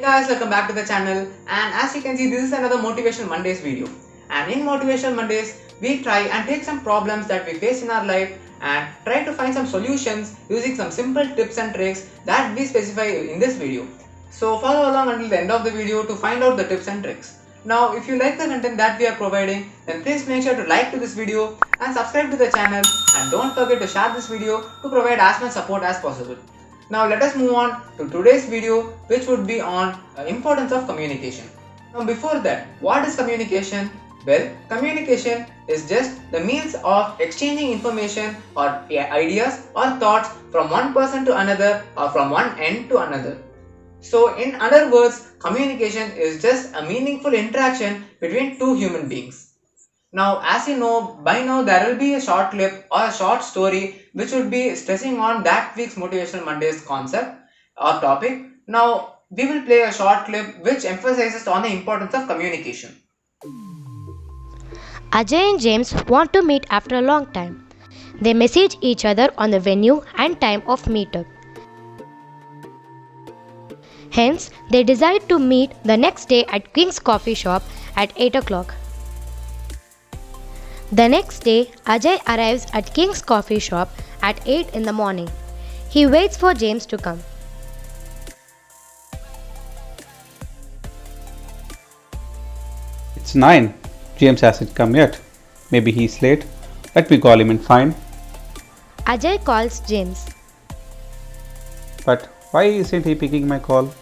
Guys, welcome back to the channel, and as you can see, this is another Motivational Mondays video. And in Motivational Mondays, we try and take some problems that we face in our life and try to find some solutions using some simple tips and tricks that we specify in this video. So follow along until the end of the video to find out the tips and tricks. Now, if you like the content that we are providing, then please make sure to like to this video and subscribe to the channel, and don't forget to share this video to provide as much support as possible. Now let us move on to today's video, which would be on importance of communication. Now before that, what is communication? Well, communication is just the means of exchanging information or ideas or thoughts from one person to another or from one end to another. So in other words, communication is just a meaningful interaction between two human beings. Now, as you know, by now there will be a short clip or a short story which would be stressing on that week's Motivational Mondays concept or topic. Now, we will play a short clip which emphasizes on the importance of communication. Ajay and James want to meet after a long time. They message each other on the venue and time of meetup. Hence, they decide to meet the next day at King's coffee shop at 8 o'clock. The next day, Ajay arrives at King's coffee shop at 8 in the morning. He waits for James to come. It's 9. James hasn't come yet. Maybe he's late. Let me call him and find. Ajay calls James. But why isn't he picking my call?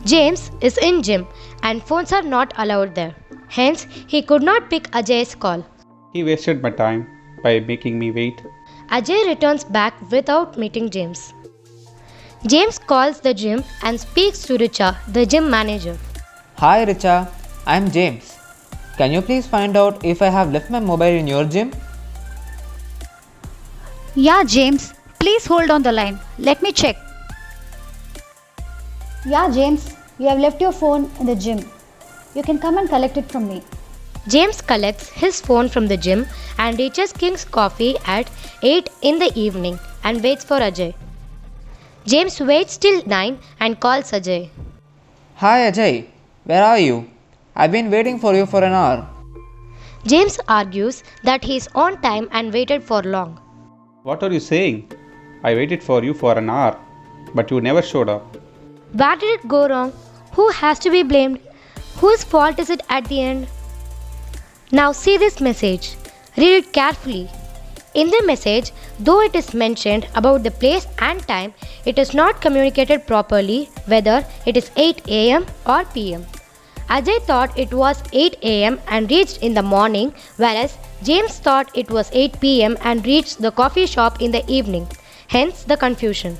James is in gym and phones are not allowed there. Hence, he could not pick Ajay's call. He wasted my time by making me wait. Ajay returns back without meeting James. James calls the gym and speaks to Richa, the gym manager. Hi Richa, I'm James. Can you please find out if I have left my mobile in your gym? Yeah, James. Please hold on the line. Let me check. Yeah, James. You have left your phone in the gym. You can come and collect it from me. James collects his phone from the gym and reaches King's Coffee at 8 in the evening and waits for Ajay. James waits till 9 and calls Ajay. Hi Ajay, where are you? I've been waiting for you for an hour. James argues that he is on time and waited for long. What are you saying? I waited for you for an hour, but you never showed up. Where did it go wrong? Who has to be blamed? Whose fault is it at the end? Now see this message. Read it carefully. In the message, though it is mentioned about the place and time, it is not communicated properly whether it is 8 am or pm. Ajay thought it was 8 am and reached in the morning, whereas James thought it was 8 pm and reached the coffee shop in the evening. Hence the confusion.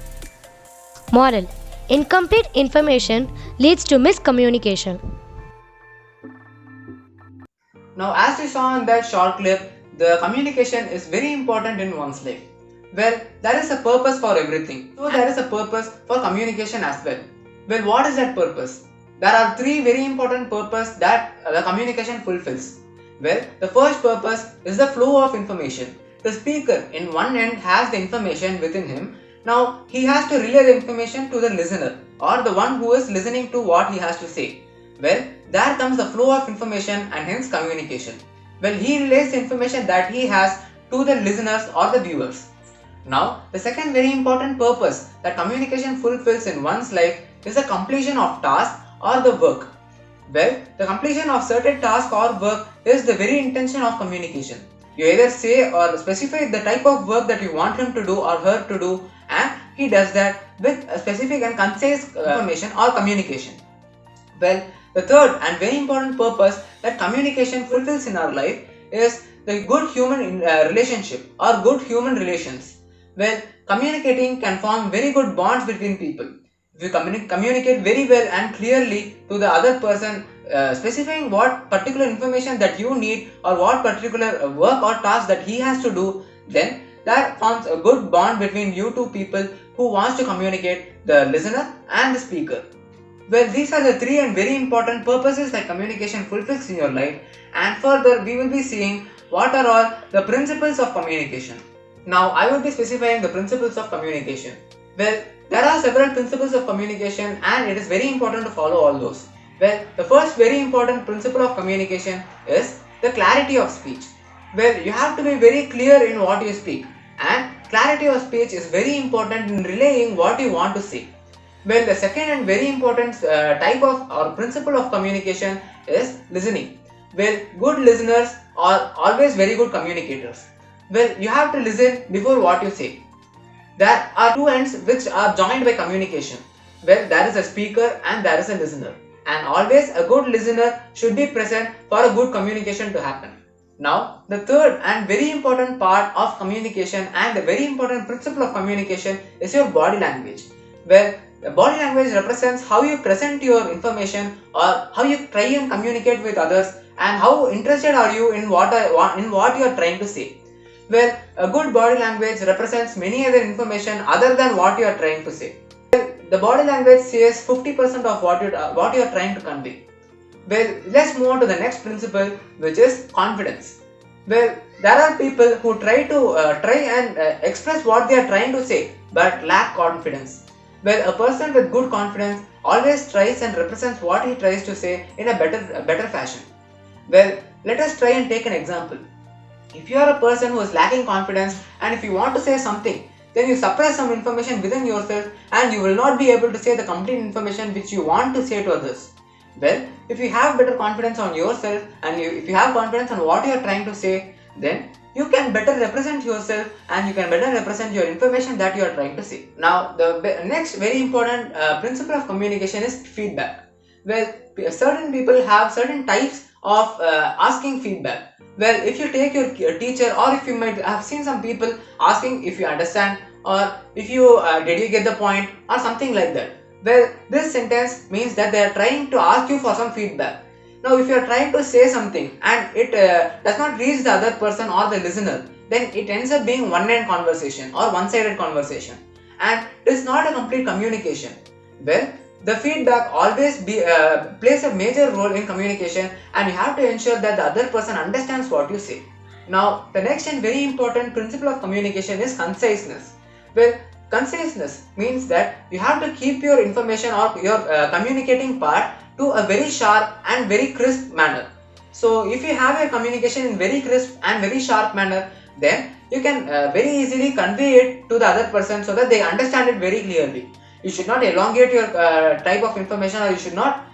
Moral: incomplete information leads to miscommunication. Now, as you saw in that short clip, the communication is very important in one's life. Well, there is a purpose for everything. So there is a purpose for communication as well. Well, what is that purpose? There are three very important purposes that the communication fulfills. Well, the first purpose is the flow of information. The speaker in one end has the information within him. Now, he has to relay the information to the listener or the one who is listening to what he has to say. Well, there comes the flow of information and hence communication. Well, he relays the information that he has to the listeners or the viewers. Now, the second very important purpose that communication fulfills in one's life is the completion of task or the work. Well, the completion of certain task or work is the very intention of communication. You either say or specify the type of work that you want him to do or her to do, and he does that with a specific and concise information or communication. Well, the third and very important purpose that communication fulfills in our life is the good human relationship or good human relations. Well, communicating can form very good bonds between people. If you communicate very well and clearly to the other person, specifying what particular information that you need or what particular work or task that he has to do, then that forms a good bond between you two people who wants to communicate, the listener and the speaker. Well, these are the three and very important purposes that communication fulfills in your life, and further we will be seeing what are all the principles of communication. Now I will be specifying the principles of communication. Well, there are several principles of communication and it is very important to follow all those. Well, the first very important principle of communication is the clarity of speech. Well, you have to be very clear in what you speak, and clarity of speech is very important in relaying what you want to say. Well, the second and very important type of or principle of communication is listening. Well, good listeners are always very good communicators. Well, you have to listen before what you say. There are two ends which are joined by communication. Well, there is a speaker and there is a listener. And always a good listener should be present for a good communication to happen. Now, the third and very important part of communication and the very important principle of communication is your body language. Where the body language represents how you present your information or how you try and communicate with others and how interested are you in what you are trying to say. Well, a good body language represents many other information other than what you are trying to say. Well, the body language says 50% of what you are trying to convey. Well, let's move on to the next principle, which is confidence. Well, there are people who try and express what they are trying to say, but lack confidence. Well, a person with good confidence always tries and represents what he tries to say in a better fashion. Well, let us try and take an example. If you are a person who is lacking confidence and if you want to say something, then you suppress some information within yourself and you will not be able to say the complete information which you want to say to others. Well, if you have better confidence on yourself and if you have confidence on what you are trying to say, then you can better represent yourself and you can better represent your information that you are trying to say. Now, the next very important principle of communication is feedback. Well, certain people have certain types of asking feedback. Well, if you take your teacher, or if you might have seen some people asking if you understand or if you did you get the point or something like that. Well, this sentence means that they are trying to ask you for some feedback. Now, if you are trying to say something and it does not reach the other person or the listener, then it ends up being one-end conversation or one-sided conversation, and it is not a complete communication. Well, the feedback always plays a major role in communication, and you have to ensure that the other person understands what you say. Now, the next and very important principle of communication is conciseness. Well, conciseness means that you have to keep your information or your communicating part to a very sharp and very crisp manner. So, if you have your communication in very crisp and very sharp manner, then you can very easily convey it to the other person so that they understand it very clearly. You should not elongate your type of information, or you should not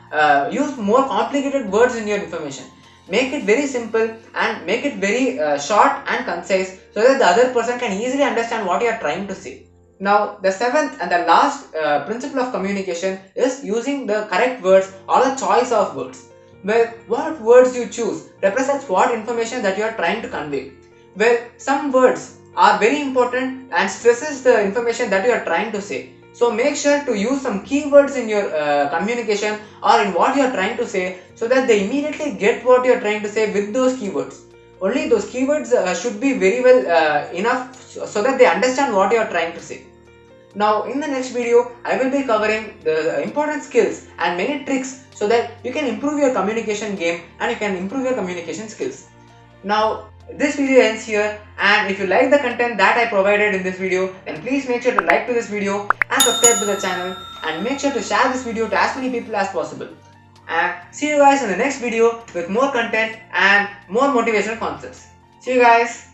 use more complicated words in your information. Make it very simple and make it very short and concise so that the other person can easily understand what you are trying to say. Now, the seventh and the last principle of communication is using the correct words or the choice of words. Well, what words you choose represents what information that you are trying to convey. Well, some words are very important and stresses the information that you are trying to say. So make sure to use some keywords in your communication or in what you are trying to say so that they immediately get what you are trying to say with those keywords. Only those keywords should be very well enough so that they understand what you are trying to say. Now, in the next video, I will be covering the important skills and many tricks so that you can improve your communication game and you can improve your communication skills. Now, this video ends here, and if you like the content that I provided in this video, then please make sure to like to this video and subscribe to the channel, and make sure to share this video to as many people as possible. And see you guys in the next video with more content and more motivational concepts. See you guys.